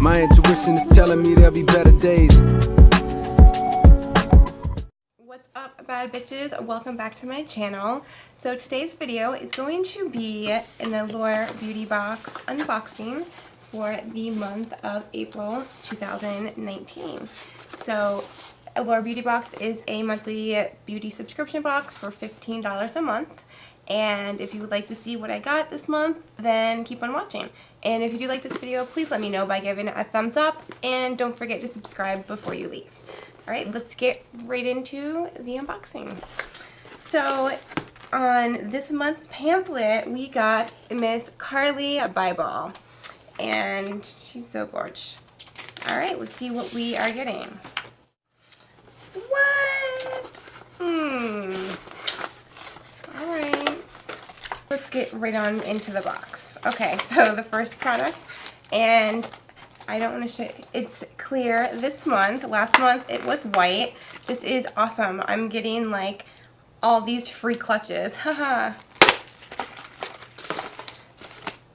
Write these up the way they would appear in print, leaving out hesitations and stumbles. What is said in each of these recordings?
My intuition is telling me there'll be better days. What's up, bad bitches? Welcome back to my channel. So today's video is going to be an Allure beauty box unboxing for the month of April 2019. So Allure Beauty Box is a monthly beauty subscription box for $15 a month. And if you would like to see what I got this month, then keep on watching. And if you do like this video, please let me know by giving it a thumbs up, and don't forget to subscribe before you leave. Alright, let's get right into the unboxing. So on this month's pamphlet, we got Miss Carly Bible, and she's so gorgeous. Alright, let's see what we are getting. What? Alright. Let's get right on into the box. Okay, so the first product, and I don't want to show you, it's clear this month. Last month it was white. This is awesome. I'm getting like all these free clutches. Haha.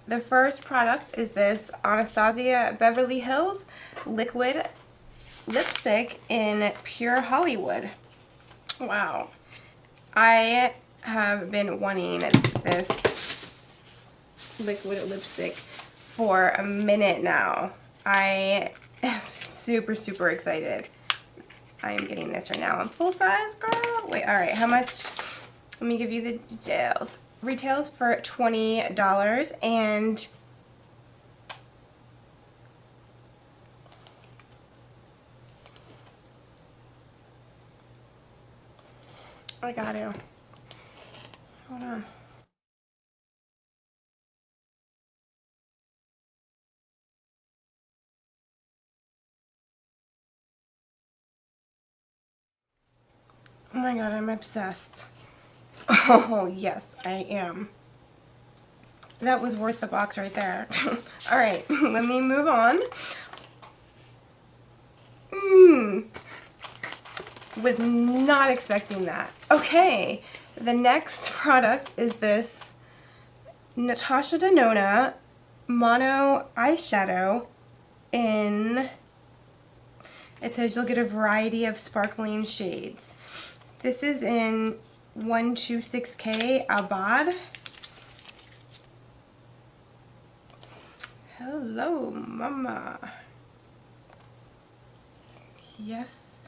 The first product is this Anastasia Beverly Hills liquid lipstick in Pure Hollywood. Wow. I have been wanting this liquid lipstick for a minute now. I am super excited. I am getting this right now in full size, girl. Wait, alright, how much? Let me give you the details. Retails for $20, and I got to. Hold on. Oh my god, I'm obsessed. Oh, yes, I am. That was worth the box right there. Alright, let me move on. Was not expecting that. Okay, the next product is this Natasha Denona Mono Eyeshadow in, it says you'll get a variety of sparkling shades. This is in 126K Abad. Hello, mama. Yes,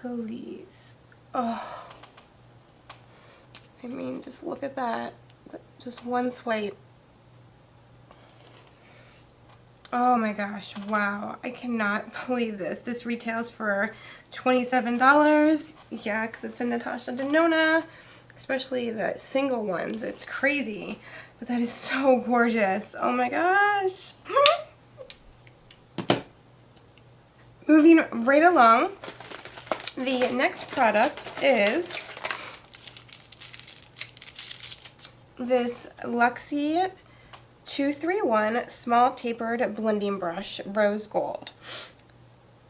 please. Oh, I mean, just look at that. Just one swipe. Oh my gosh, wow. I cannot believe this. This retails for $27. Yeah, because it's in Natasha Denona. Especially the single ones. It's crazy. But that is so gorgeous. Oh my gosh. Moving right along. The next product is this Luxie 231 Small Tapered Blending Brush Rose Gold.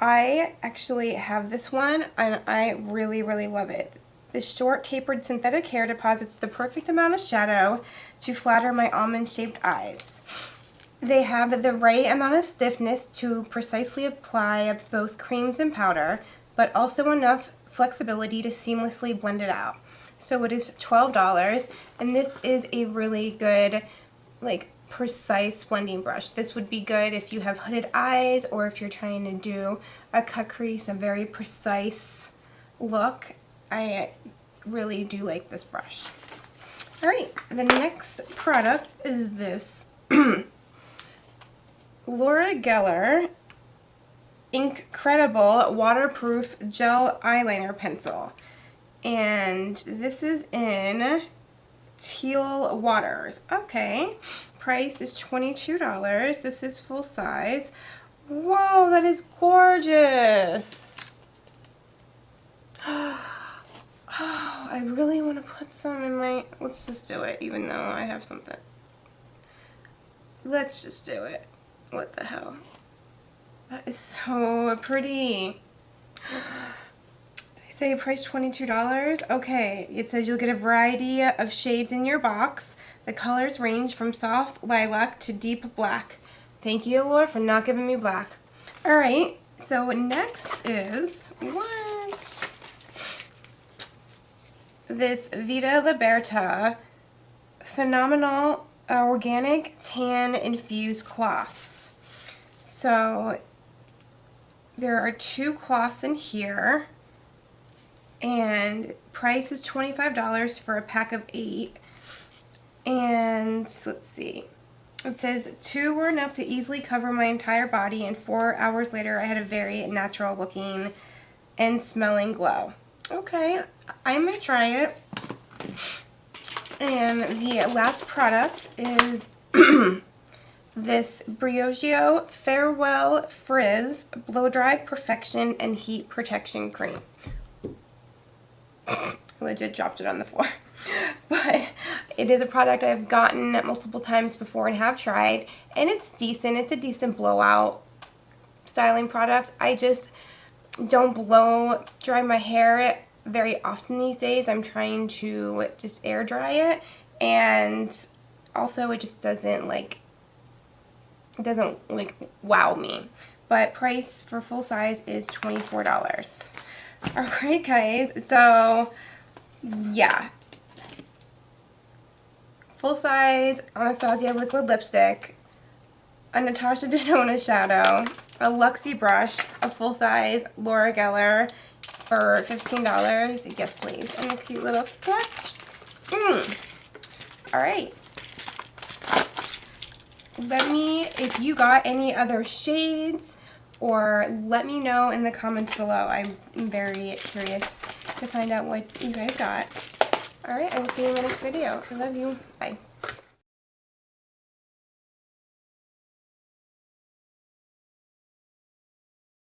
I actually have this one, and I really love it. This short tapered synthetic hair deposits the perfect amount of shadow to flatter my almond-shaped eyes. They have the right amount of stiffness to precisely apply both creams and powder, but also enough flexibility to seamlessly blend it out. So it is $12, and this is a really good, like, precise blending brush. This would be good if you have hooded eyes, or if you're trying to do a cut crease, a very precise look. I really do like this brush. Alright, the next product is this Laura Geller Incredible Waterproof Gel Eyeliner Pencil. And this is in Teal Waters. Okay. Price is $22. This is full size. Whoa, that is gorgeous. Oh, I really want to put some in my, let's just do it, even though I have something. Let's just do it. What the hell? That is so pretty. They say price $22. Okay, it says you'll get a variety of shades in your box. The colors range from soft lilac to deep black. Thank you, Allure, for not giving me black. Alright, so next is what? This Vita Liberta Phenomenal Organic Tan Infused Cloths. So there are 2 cloths in here, and price is $25 for a pack of 8. And let's see, it says 2 were enough to easily cover my entire body, and 4 hours later I had a very natural looking and smelling glow. Okay, I might try it. And the last product is this Briogeo Farewell Frizz Blow Dry Perfection and Heat Protection Cream. I legit dropped it on the floor. But it is a product I've gotten multiple times before and have tried, and it's decent. It's a decent blowout styling product. I just don't blow dry my hair very often these days. I'm trying to just air dry it, and also it just doesn't like wow me. But price for full size is $24. Alright guys, so yeah. Full size Anastasia liquid lipstick, a Natasha Denona shadow, a Luxie brush, a full size Laura Geller for $15. Yes please. And a cute little clutch. Alright. Let me, if you got any other shades, or let me know in the comments below. I'm very curious to find out what you guys got. Alright, I will see you in the next video. I love you. Bye.